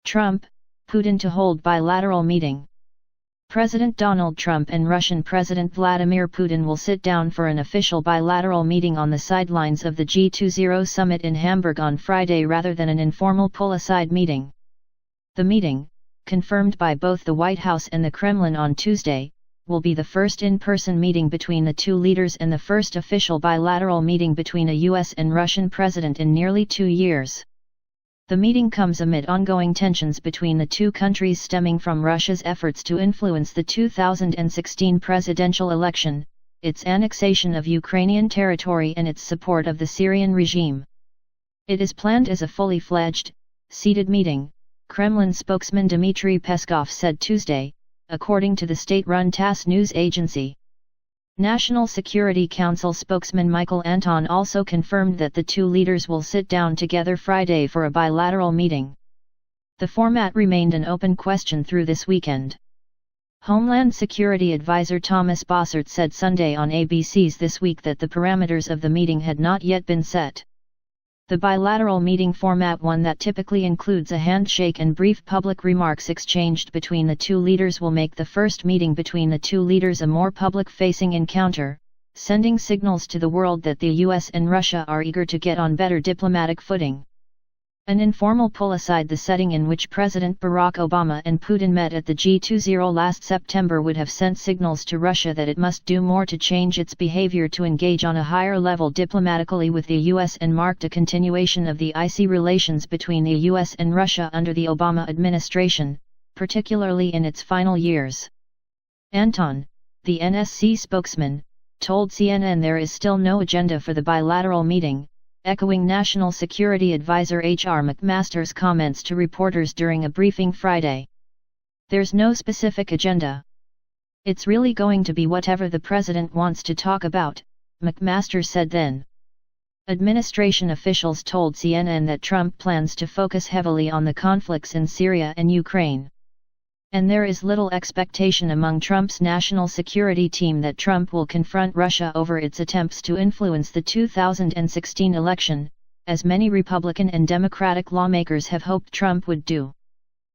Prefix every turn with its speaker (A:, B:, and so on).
A: Trump, Putin to hold bilateral meeting. President Donald Trump and Russian President Vladimir Putin will sit down for an official bilateral meeting on the sidelines of the G20 summit in Hamburg on Friday rather than an informal pull-aside meeting. The meeting, confirmed by both the White House and the Kremlin on Tuesday, will be the first in-person meeting between the two leaders and the first official bilateral meeting between a US and Russian president in nearly 2 years. The meeting comes amid ongoing tensions between the two countries stemming from Russia's efforts to influence the 2016 presidential election, its annexation of Ukrainian territory and its support of the Syrian regime. It is planned as a fully-fledged, seated meeting, Kremlin spokesman Dmitry Peskov said Tuesday, according to the state-run TASS news agency. National Security Council spokesman Michael Anton also confirmed that the two leaders will sit down together Friday for a bilateral meeting. The format remained an open question through this weekend. Homeland Security Advisor Thomas Bossert said Sunday on ABC's This Week that the parameters of the meeting had not yet been set. The bilateral meeting format, one that typically includes a handshake and brief public remarks exchanged between the two leaders, will make the first meeting between the two leaders a more public-facing encounter, sending signals to the world that the US and Russia are eager to get on better diplomatic footing. An informal pull-aside, the setting in which President Barack Obama and Putin met at the G20 last September, would have sent signals to Russia that it must do more to change its behavior to engage on a higher level diplomatically with the US and marked a continuation of the icy relations between the US and Russia under the Obama administration, particularly in its final years. Anton, the NSC spokesman, told CNN there is still no agenda for the bilateral meeting, echoing National Security Advisor H.R. McMaster's comments to reporters during a briefing Friday. There's no specific agenda. It's really going to be whatever the president wants to talk about, McMaster said then. Administration officials told CNN that Trump plans to focus heavily on the conflicts in Syria and Ukraine. And there is little expectation among Trump's national security team that Trump will confront Russia over its attempts to influence the 2016 election, as many Republican and Democratic lawmakers have hoped Trump would do.